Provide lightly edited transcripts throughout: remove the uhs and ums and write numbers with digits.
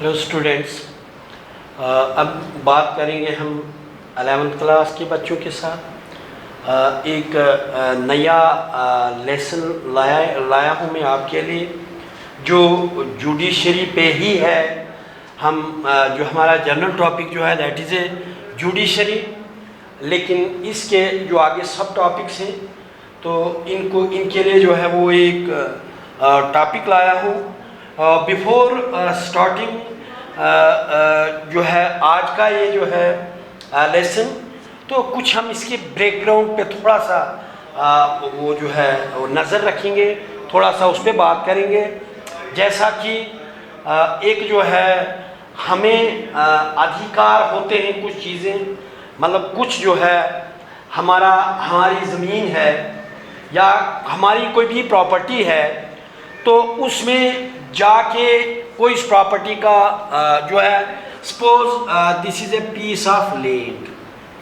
Hello students, अब बात करेंगे हम 11th क्लास के बच्चों के साथ। एक नया लेसन लाया हूँ मैं आपके लिए, जो जुडिशरी पे ही है। हम जो हमारा जनरल टॉपिक जो है दैट इज़ ए जुडिशरी, लेकिन इसके जो आगे सब टॉपिक्स हैं तो इनके लिए जो है वो एक टॉपिक लाया हूँ। बिफोर स्टार्टिंग जो है आज का ये जो है लेसन, तो कुछ हम इसके बैकग्राउंड पे थोड़ा सा वो जो है वो नज़र रखेंगे, थोड़ा सा उस पर बात करेंगे। जैसा कि एक जो है हमें अधिकार होते हैं कुछ चीज़ें, मतलब कुछ जो है हमारी ज़मीन है या हमारी कोई भी प्रॉपर्टी है, तो उसमें जाके कोई इस प्रॉपर्टी का जो है suppose this is a piece of land,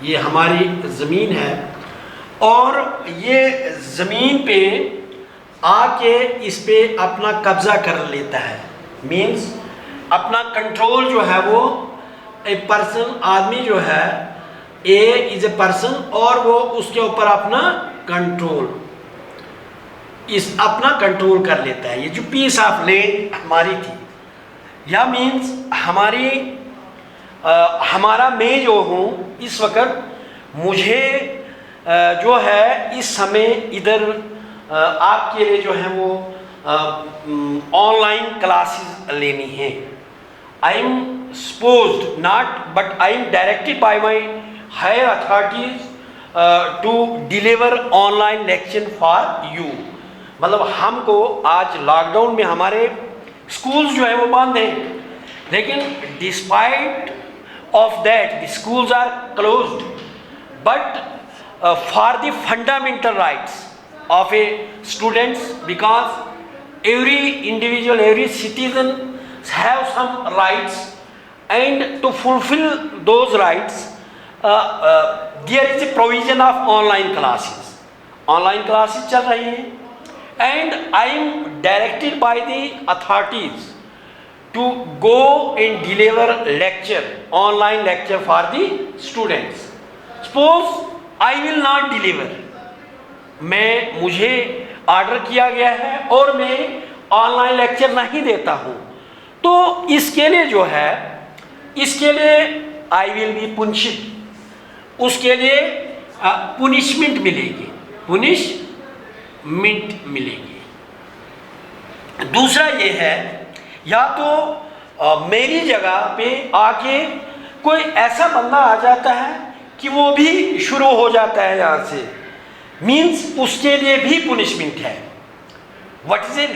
ये हमारी ज़मीन है और ये ज़मीन पे आके इस पे अपना कब्ज़ा कर लेता है। मीन्स अपना कंट्रोल जो है वो ए पर्सन, आदमी जो है ए इज़ ए पर्सन, और वो उसके ऊपर अपना कंट्रोल कर लेता है। ये जो पीस ऑफ लैंड हमारी थी, या मीन्स हमारा मैं जो हूँ इस वक्त मुझे जो है इस समय इधर आपके लिए जो है वो ऑनलाइन क्लासेस लेनी है। I am supposed not but I am directed by my higher authorities to deliver online lecture for you. मतलब हमको आज लॉकडाउन में हमारे स्कूल्स जो है वो बंद हैं, लेकिन despite of that the schools are closed, but for the fundamental rights of a students, because every individual, every citizen have some rights, and to fulfill those rights there is a provision of online classes चल रही हैं, and I am directed by the authorities to go and deliver online lecture for the students. Suppose I will not deliver, मुझे order किया गया है और मैं online lecture नहीं देता हूँ, तो इसके लिए जो है आई विल बी पुनिश्ड, उसके लिए पुनिशमेंट मिलेगी। दूसरा ये है, या तो मेरी जगह पे आके कोई ऐसा बंदा आ जाता है कि वो भी शुरू हो जाता है यहाँ से, मीन्स उसके लिए भी पुनिशमेंट है। What is a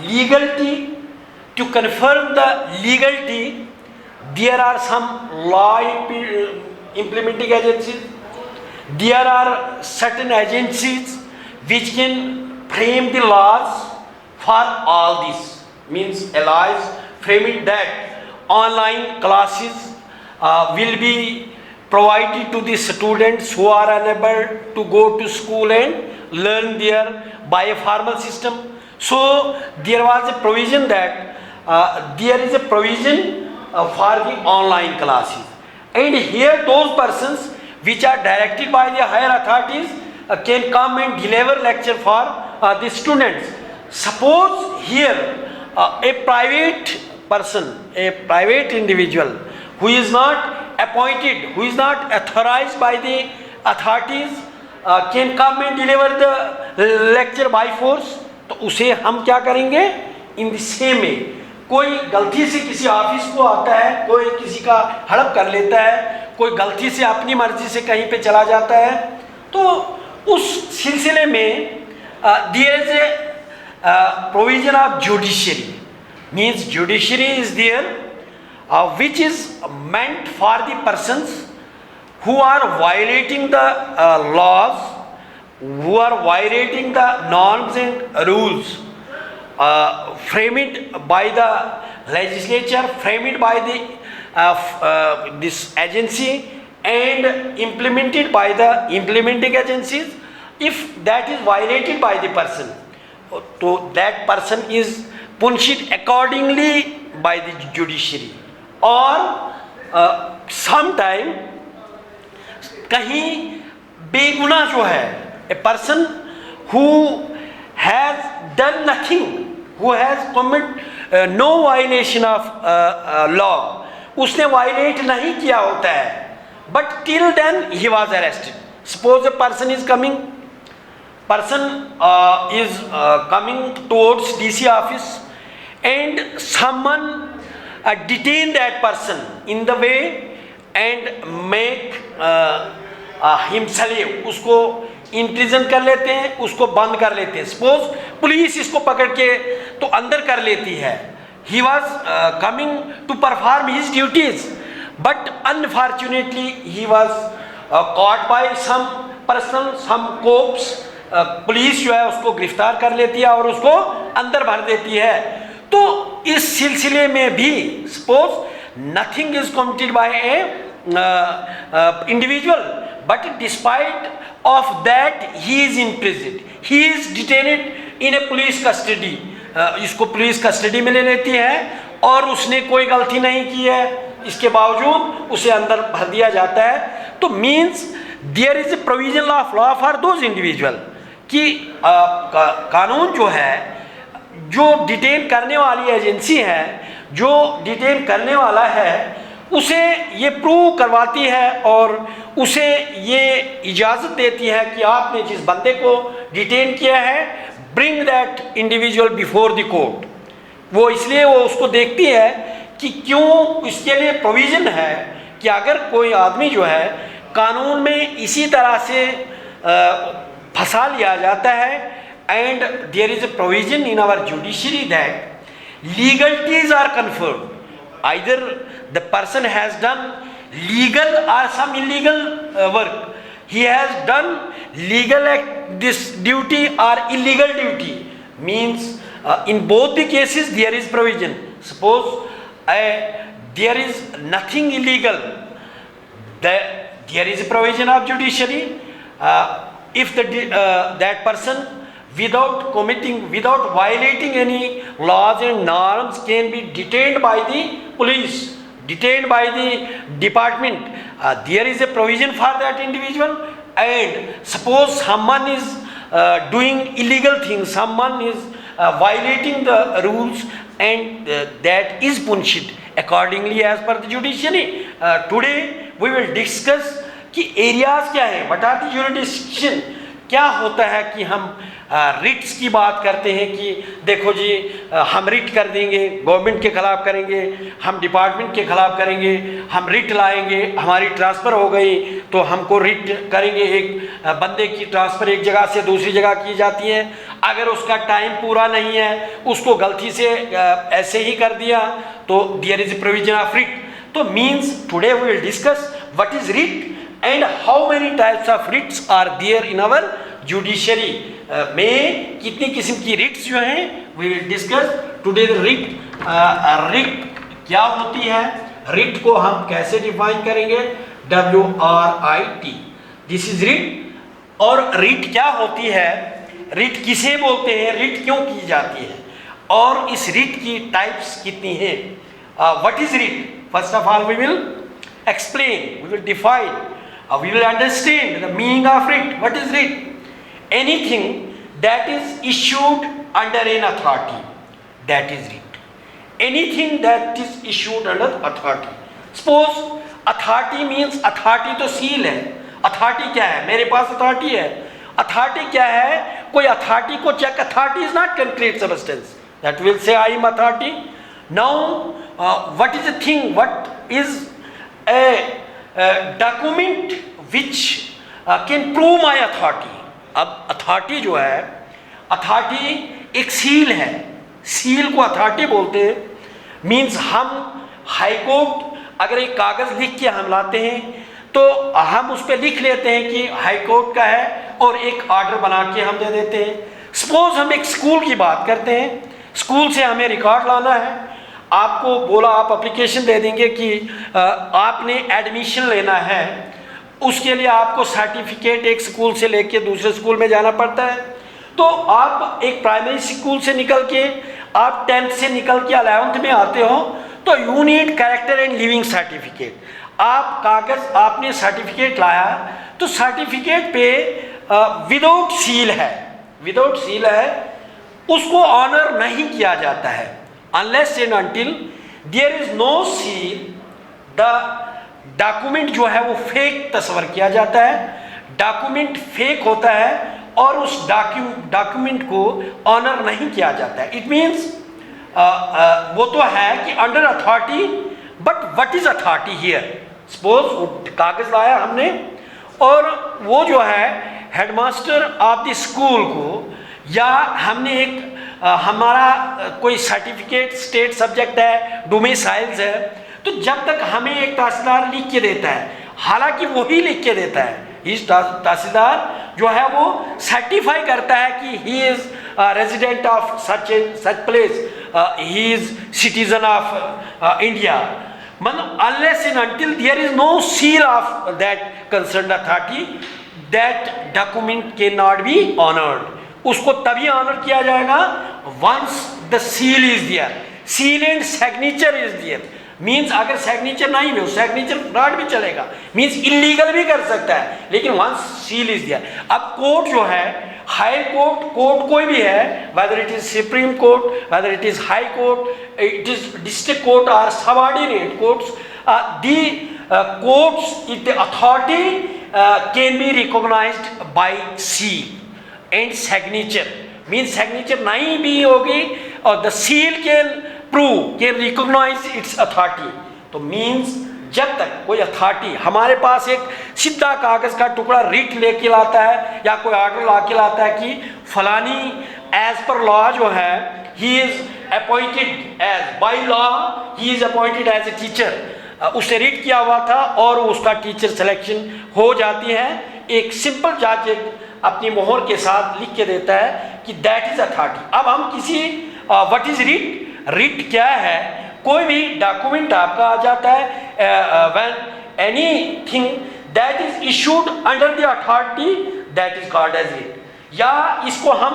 legality? To confirm the legality there are some law implementing agencies, there are certain agencies which can frame the laws for all this. Means a law is framing that online classes will be provided to the students who are unable to go to school and learn there by a formal system. So there was a provision that there is a provision for the online classes, and here those persons which are directed by the higher authorities can come and deliver lecture for the students. Suppose here a private person, a private individual who is not appointed, who is not authorized by the authorities can come and deliver the lecture by force, तो उसे हम क्या करेंगे? In the same way, कोई गलती से किसी office को आता है, कोई किसी का हड़प कर लेता है, कोई गलती से अपनी मर्जी से कहीं पे चला जाता है, तो उस सिलसिले में there is a provision of judiciary. Means judiciary is there which is meant for the persons who are violating the laws, who are violating the norms and rules framed by the legislature, framed by the this agency and implemented by the implementing agencies. If that is violated by the person, so that person is punished accordingly by the judiciary, और sometime कहीं बेगुनाह जो है, a person who has done nothing, who has committed no violation of law, उसने violet नहीं किया होता है, but till then he was arrested. Suppose a person is coming towards DC office, and someone detain that person in the way and make him slave, उसको imprison कर लेते हैं, उसको बंद कर लेते हैं. सपोज पुलिस इसको पकड़ के तो अंदर कर लेती है. He was coming to perform his duties, but unfortunately he was caught by some person, some cops. Police जो है उसको गिरफ्तार कर लेती है और उसको अंदर भर देती है. तो इस सिलसिले में भी suppose nothing is committed by A individual, but despite of that he is imprisoned, he is detained in a police custody. इसको पुलिस कस्टडी में ले लेती है और उसने कोई गलती नहीं की है, इसके बावजूद उसे अंदर भर दिया जाता है. तो means there is a provision of law for those individual कि कानून जो है, जो डिटेन करने वाली एजेंसी है, जो डिटेन करने वाला है, उसे ये प्रूव करवाती है और उसे ये इजाज़त देती है कि आपने जिस बंदे को डिटेन किया है, bring that individual before the court. वो इसलिए वो उसको देखती है कि क्यों इसके लिए प्रोविज़न है कि अगर कोई आदमी जो है कानून में इसी तरह से फंसा लिया जाता है, and there is a provision in our judiciary that legalities are conferred. Either the person has done legal or some illegal work. He has done legal this duty or illegal duty. Means in both the cases there is provision. Suppose there is nothing illegal, there is a provision of judiciary. If that person without violating any laws and norms can be detained by the police, detained by the department, there is a provision for that individual. And suppose someone is doing illegal things, someone is violating the rules, and that is punished accordingly as per the judiciary. Today we will discuss कि areas क्या है, what are the jurisdiction, क्या होता है कि हम Ritz की बात करते हैं कि देखो जी हम रिट कर देंगे, गवर्नमेंट के ख़िलाफ़ करेंगे, हम डिपार्टमेंट के ख़िलाफ़ करेंगे, हम रिट लाएंगे, हमारी ट्रांसफ़र हो गई तो हमको रिट करेंगे. एक बंदे की ट्रांसफ़र एक जगह से दूसरी जगह की जाती है, अगर उसका टाइम पूरा नहीं है, उसको गलती से ऐसे ही कर दिया तो there is a provision of writ. तो means today we will discuss what is writ and how many types of writs are there in our judiciary. में कितनी किस्म की रिट्स जो हैं we will discuss today. the writ क्या होती है, रिट को हम कैसे डिफाइन करेंगे, WRIT, दिस इज रिट. और रिट क्या होती है, रिट किसे बोलते हैं, रिट क्यों की जाती है, और इस रिट की टाइप्स कितनी हैं. What is writ, first of all we will explain, we will define, we will understand the meaning of writ. What is writ? Anything that is issued under an authority, that is writ. Anything that is issued under authority. Suppose authority means, authority तो seal है. authority क्या है, मेरे पास authority है. authority क्या है, कोई authority को check, authority is not concrete substance that will say I am authority. Now what is the thing, what is a document which can prove my authority. अब authority जो है, authority एक seal है, seal को authority बोलते हैं. Means हम high court अगर एक कागज़ लिख के हम लाते हैं तो हम उस पर लिख लेते हैं कि हाई कोर्ट का है और एक ऑर्डर बना के हम दे देते हैं. सपोज हम एक स्कूल की बात करते हैं, स्कूल से हमें रिकॉर्ड लाना है, आपको बोला आप एप्लीकेशन दे देंगे कि आपने एडमिशन लेना है, उसके लिए आपको सर्टिफिकेट एक स्कूल से लेके दूसरे स्कूल में जाना पड़ता है. तो आप एक प्राइमरी स्कूल से निकल के आप 10th से निकल के 11th में आते हो तो you need character and leaving certificate. आप कागज आपने सर्टिफिकेट लाया तो सर्टिफिकेट पे विदाउट सील है, उसको ऑनर नहीं किया जाता है unless and until there is no seal. The document जो है वो फेक तस्वर किया जाता है, डॉक्यूमेंट फेक होता है और उस डॉक्यूमेंट को ऑनर नहीं किया जाता है। इट मीन्स वो तो है कि under authority, but what is authority here? Suppose कागज लाया हमने और वो जो है हेडमास्टर ऑफ द स्कूल को, या हमने एक हमारा कोई सर्टिफिकेट स्टेट सब्जेक्ट है, डोमिसाइल्स है, तो जब तक हमें एक तहसीलदार लिख के देता है, हालांकि वही लिख के देता है, इस तहसीलदार जो है वो सर्टिफाई करता है कि he is resident of such place, he is citizen of India, मतलब unless and until there is no seal of that concerned authority, that document can not be honoured. उसको तभी ऑनर किया जाएगा once the seal is there, seal and signature is there. Means अगर signature नहीं हो, signature fraud भी चलेगा, means illegal भी कर सकता है, लेकिन वंस सील इज दिया। अब कोर्ट जो है, हाई कोर्ट, कोर्ट कोई भी है, whether it is supreme court, whether it is high court, it is district court और subordinate courts, the courts it the authority can be recognised by seal and signature. Means signature नहीं भी होगी और the seal can prove, can recognise its authority. तो means जब तक कोई authority हमारे पास एक सीधा कागज का टुकड़ा रिट लेके लाता है या कोई ऑर्डर ला के लाता है कि फलानी एज पर लॉ जो है he is appointed as by law, he is appointed as a teacher, उसे रीड किया हुआ था और उसका टीचर सिलेक्शन हो जाती है, एक सिंपल जज अपनी मोहर के साथ लिख के देता है कि दैट इज अथॉरिटी। अब हम किसी व्हाट इज रिट, रिट क्या है? कोई भी डॉक्यूमेंट आपका आ जाता है when anything that is issued under the authority that is called as writ, या इसको हम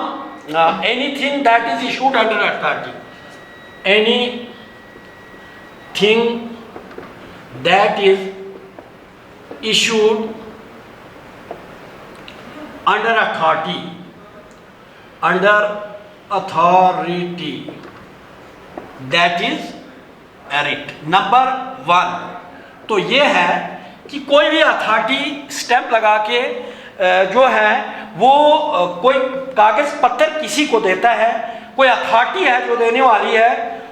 anything that is issued under authority, anything that is issued under authority, under authority that is writ. Number 1 तो ये है कि कोई भी authority stamp लगा के जो है वो कोई कागज पत्थर किसी को देता है, कोई अथॉरिटी है जो देने वाली है,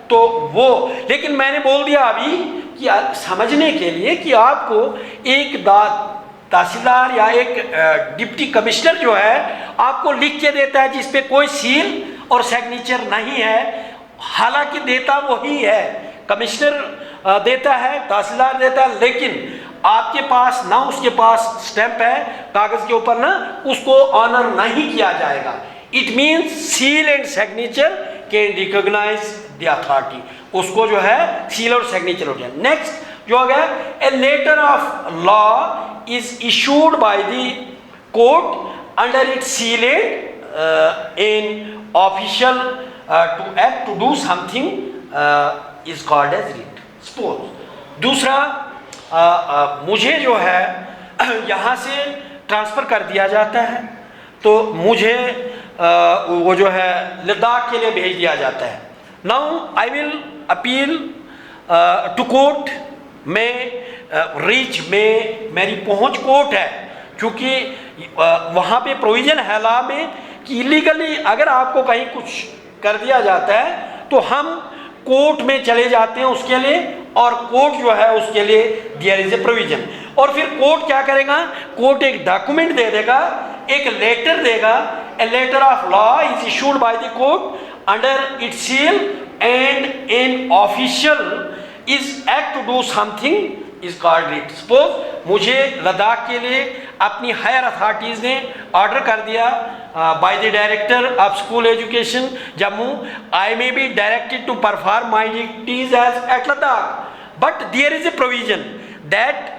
तो वो, लेकिन मैंने बोल दिया अभी कि समझने के लिए कि आपको एक तहसीलदार या एक डिप्टी कमिश्नर जो है आपको लिख के देता है जिस पे कोई सील और सिग्नेचर नहीं है, हालांकि देता वही है, कमिश्नर देता है, तहसीलदार देता है, लेकिन आपके पास ना उसके पास स्टैंप है कागज के ऊपर ना, उसको ऑनर नहीं किया जाएगा। It means seal and signature can recognise the authority, उसको जो है सील और सिग्नेचर हो जाए। नेक्स्ट जो हो गया, a letter of law is issued by the court under it seal in official to act to do something is called as writ. Suppose दूसरा, मुझे जो है यहाँ से ट्रांसफ़र कर दिया जाता है, तो मुझे वो जो है लद्दाख के लिए भेज दिया जाता है। Now I will appeal to court, में रीच में मेरी पहुंच कोर्ट है, क्योंकि वहाँ पे प्रोविज़न है लॉ में कि इलीगली अगर आपको कहीं कुछ कर दिया जाता है तो हम कोर्ट में चले जाते हैं उसके लिए, और कोर्ट जो है उसके लिए देयर इज ए प्रोविज़न। और फिर कोर्ट क्या करेगा, कोर्ट एक डॉक्यूमेंट दे देगा, एक लेटर देगा, a letter of law is issued by the court under its seal and an official is act to do something is called writ. Suppose मुझे लद्दाख के लिए अपनी हायर अथॉरिटीज़ ने ऑर्डर कर दिया by the director of school education Jammu, I may be directed to perform my duties as at Ladakh, but there is a provision that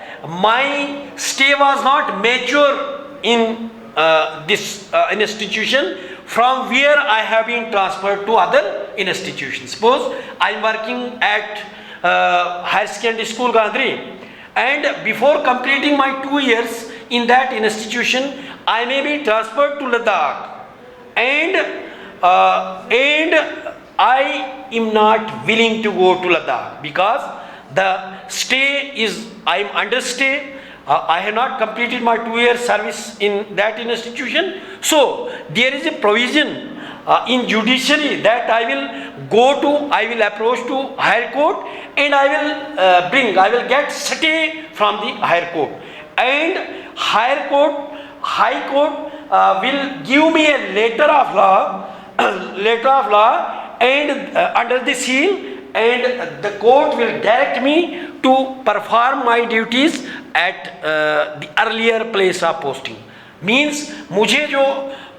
my stay was not mature in this institution from where I have been transferred to other institution. Suppose I am working at higher secondary school Gandhari, and before completing my 2 years in that institution, I may be transferred to Ladakh, and I am not willing to go to Ladakh because the stay is, I am understay. I have not completed my 2-year service in that institution. So there is a provision in judiciary that I will approach to higher court, and I will get stay from the higher court, and high court will give me a letter of law, and under the seal, and the court will direct me to perform my duties at the earlier place of posting. Means मुझे जो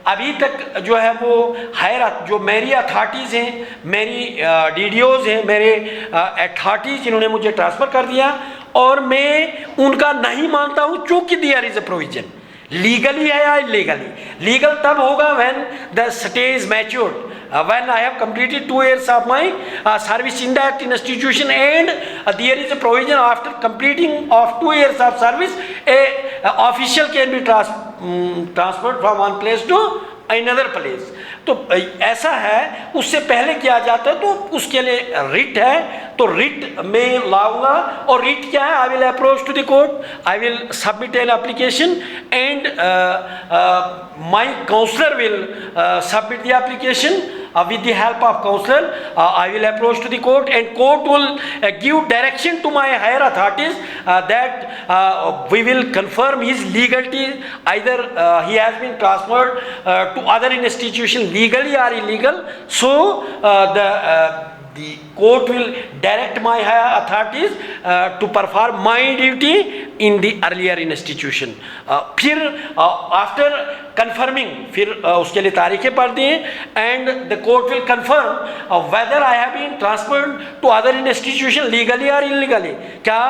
अभी तक जो है वो higher जो मेरी authorities हैं, मेरी DDOs हैं, मेरे अथॉरिटीज़ जिन्होंने मुझे ट्रांसफ़र कर दिया, और मैं उनका नहीं मानता हूँ, चूँकि there is a provision. Legally है या इलीगली? लीगल तब होगा when the stay is matured, when I have completed 2 years of my service in that institution, and there is a provision after completing of 2 years of service, a official can be transferred from one place to another place. तो ऐसा है, उससे पहले किया जाता है, तो उसके लिए रिट है, तो रिट में लाऊंगा. और रिट क्या है? I will approach to the court, I will submit an application, and my counsellor will submit the application. With the help of counselor, I will approach to the court, and court will give direction to my higher authorities that we will confirm his legality. Either he has been transferred to other institution legally or illegal. So the court will direct my higher authorities to perform my duty in the earlier institution. फिर after confirming, फिर उसके लिए तारीखें पढ़ दी, and the court will confirm whether I have been transferred to other institution legally or illegally. क्या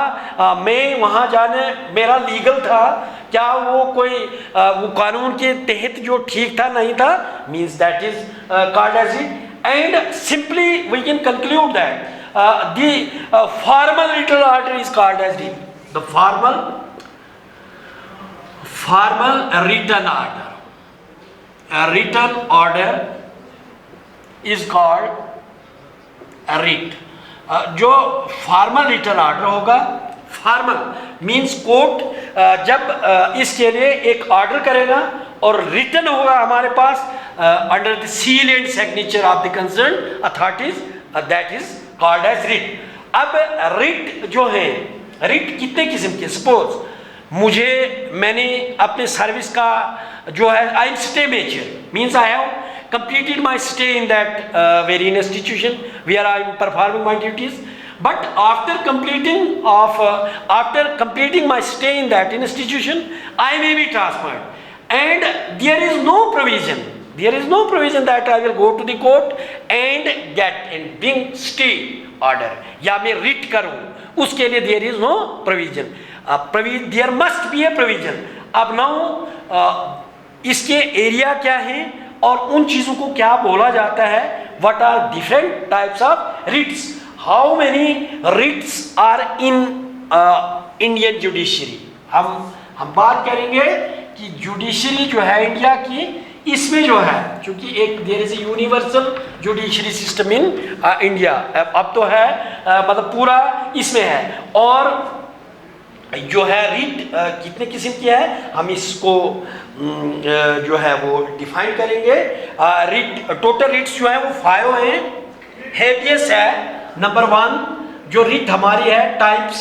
मैं वहाँ जाने मेरा लीगल था, क्या वो कोई वो कानून के तहत जो ठीक था नहीं था, means that is called as it. And simply we can conclude that the formal written order is called as the formal written order. A written order is called a writ. जो फॉर्मल रिटर्न ऑर्डर होगा, formal means court जब इसके लिए एक order करेगा और return होगा हमारे पास under the seal and signature of the concern authorities, that is called as writ. अब रिट जो है, रिट कितने किस्म के? सपोज मैंने अपने सर्विस का जो है, I am stay major, means I have completed my stay in that very institution where I am performing my duties. But after completing my stay in that institution, I may be transferred, and there is no provision that I will go to the court and get and bring stay order, या मैं writ करूँ, उसके लिए there is no provision. There must be a provision. अब now इसके area क्या है और उन चीज़ों को क्या बोला जाता है, what are different types of writs, how many writs are in Indian judiciary. हम बात करेंगे कि जुडिशरी जो है इंडिया की, इसमें जो है क्योंकि एक there is a universal judiciary system in India, अब तो है मतलब पूरा इसमें है. और जो है रिट कितने किस्म की है, हम इसको जो है वो डिफाइन करेंगे. रिट टोटल रिट्स जो है वो 5 हैं. हेबियस है नंबर 1, जो रिट हमारी है types.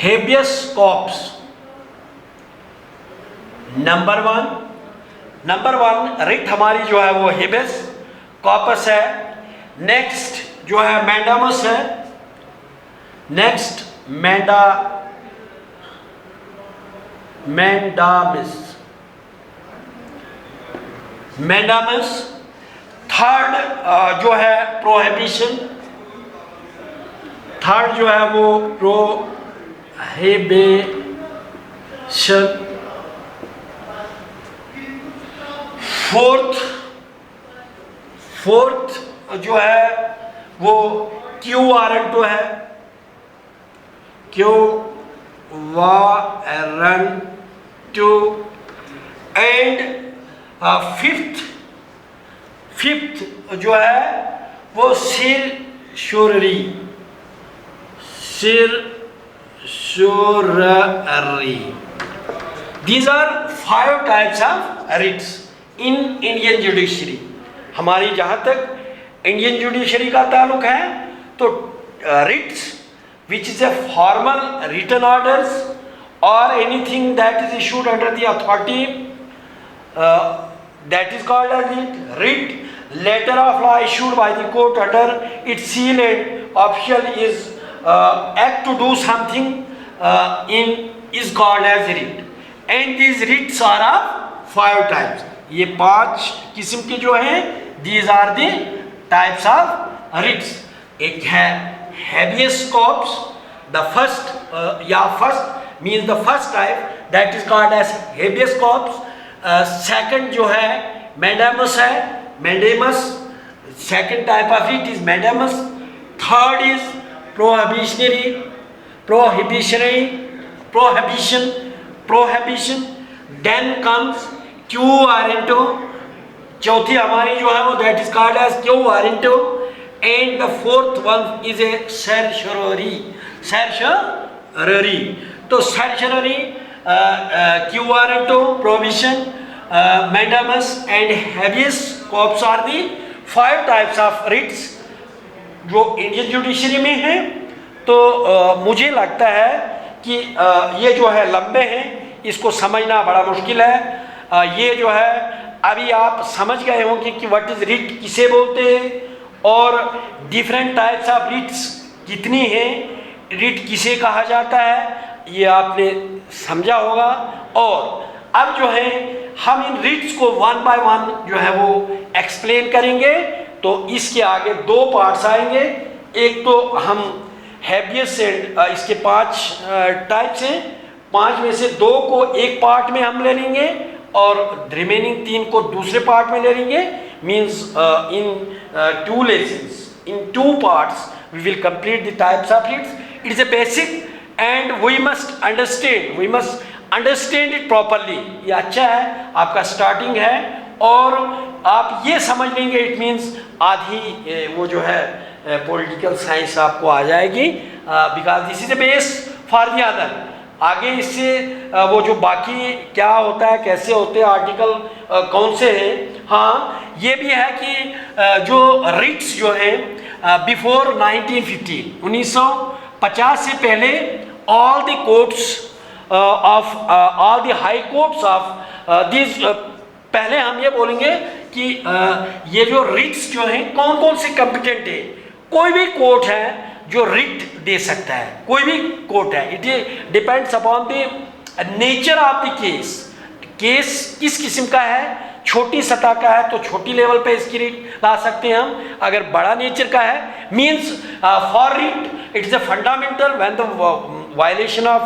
Habeas corpus number 1 writ हमारी जो है वो हेबियस कॉर्पस है. नेक्स्ट जो है मैंडामस है. Next mandamus. थर्ड जो है प्रोहिबिशन. थर्ड जो है वो प्रोहिबिशन. फोर्थ जो है वो क्यू वारंटो है, क्यू वारंटो। एंड फिफ्थ जो है वो सिरशोररी। These are 5 types of writs in Indian judiciary। हमारी जहाँ तक इंडियन जुडिशरी का ताल्लुक है तो writs which is a formal written orders or anything that is issued under the authority that is called as writ। Letter of law issued by the court under its seal and official is act to do something is called as writ। And these writs are of 5 types। ये 5 किस्म के जो हैं these are the types of writs। एक है habeas corpus, the first means the first type, that is called as habeas corpus। second जो है mandamus है, mandamus, second type of writ is mandamus। third is prohibition। then comes quo warranto। चौथी हमारी जो है वो that is called as quo warranto। and the fourth one is a certiorari। तो certiorari, quo warranto, prohibition, mandamus and habeas corpus are the 5 types of writs जो Indian judiciary में है। तो मुझे लगता है कि ये जो है लंबे हैं, इसको समझना बड़ा मुश्किल है। ये जो है अभी आप समझ गए होंगे कि व्हाट इज रिट किसे बोलते हैं और डिफरेंट टाइप्स ऑफ रिट्स कितनी हैं, रिट किसे कहा जाता है, ये आपने समझा होगा। और अब जो है हम इन रिट्स को 1 by 1 जो है वो एक्सप्लेन करेंगे। तो इसके आगे 2 पार्ट्स आएंगे। एक तो हम हैबियस एंड इसके 5 टाइप्स हैं, 5 में से 2 को एक पार्ट में हम ले लेंगे और रिमेनिंग 3 को दूसरे पार्ट में ले लेंगे। Means in 2 lessons, in 2 parts we will complete the types of writs। it is a basic and we must understand it properly। ये अच्छा है, आपका स्टार्टिंग है और आप ये समझ लेंगे इट मीन्स आधी वो जो है पॉलिटिकल साइंस आपको आ जाएगी, because this is a base for the other. आगे इससे वो जो बाकी क्या होता है, कैसे होते हैं, आर्टिकल कौन से हैं। हाँ, ये भी है कि जो रिट्स जो हैं बिफोर 1950 से पहले all the courts of all the high courts of this, पहले हम ये बोलेंगे कि ये जो रिट्स जो हैं कौन कौन से कॉम्पिटेंट है। कोई भी कोर्ट है जो रिट दे सकता है, कोई भी कोर्ट है। It depends upon the nature of the case. Case किस किस्म का है, छोटी सतह का है तो छोटी लेवल पे इसकी रिट ला सकते हैं हम। अगर बड़ा नेचर का है means for writ it is a fundamental when the violation of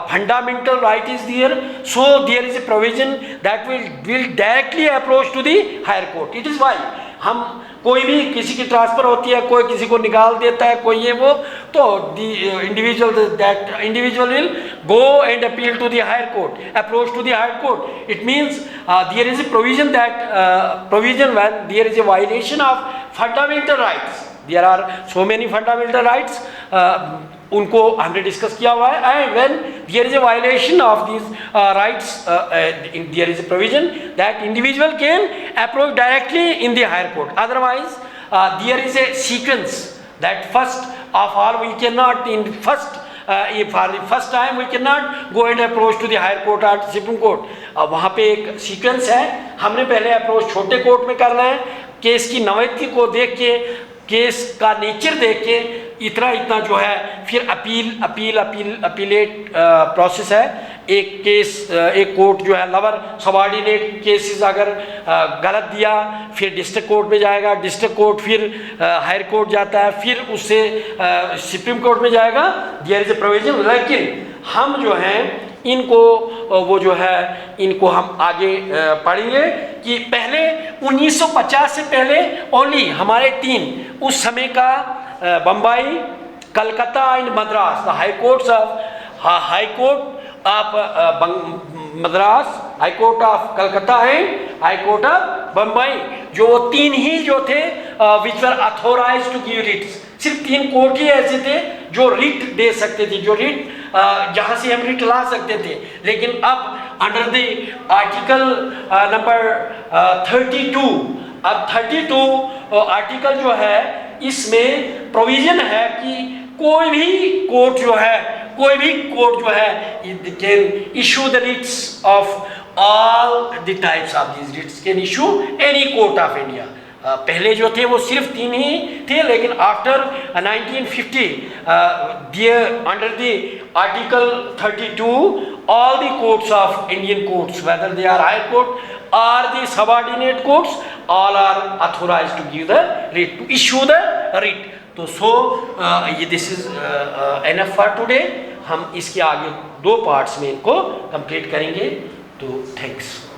fundamental right is there, so there is a provision that will directly approach to the higher court। it is why हम कोई भी किसी की transfer होती है, कोई किसी को निकाल देता है, कोई ये वो, तो individual will go and appeal to the higher court, approach to the higher court. It means there is a provision when there is a violation of fundamental rights. There are so many fundamental rights, उनको हमने discuss किया हुआ है। And when there is a violation of this rights, there is a provision that individual can approach directly in the higher court. Otherwise there is A sequence that first of all we can not in first for the first time we can not go and approach to the higher court और supreme court. वहाँ पे एक sequence है, हमने पहले approach छोटे court में करना है, केस की नवैती को देख के, केस का नेचर देख के इतना जो है, फिर अपीलेट प्रोसेस है। एक केस एक कोर्ट जो है लवर सबॉर्डिनेट केसेस अगर गलत दिया, फिर डिस्ट्रिक्ट कोर्ट में जाएगा, डिस्ट्रिक्ट कोर्ट फिर हायर कोर्ट जाता है, फिर उससे सुप्रीम कोर्ट में जाएगा। There is a provision. लेकिन हम जो हैं इनको वो जो है इनको हम आगे पढ़ेंगे कि पहले 1950 से पहले ओनली हमारे 3 उस समय का Bombay, Calcutta and Madras, the high courts of high court of Madras, high court of Calcutta and high court of Bombay, जो 3 ही जो थे विच वर अथोराइज्ड टू गिव रिट्स। सिर्फ 3 कोर्ट ही ऐसे थे जो रिट दे सकते थे, जो रिट जहाँ से हम रिट ला सकते थे। लेकिन अब अंडर द आर्टिकल नंबर 32, अब 32 आर्टिकल जो है इसमें प्रोविजन है कि कोई भी कोर्ट जो है can issue the writs of all the types of these writs can issue any court of India। पहले जो थे वो सिर्फ 3 ही थे, लेकिन after 1950 under the article 32 all the courts of Indian courts, whether they are high court or the subordinate courts, all are authorized to give the writ, to issue the writ। तो this is enough for today. हम इसके आगे 2 parts में इनको complete करेंगे। तो thanks.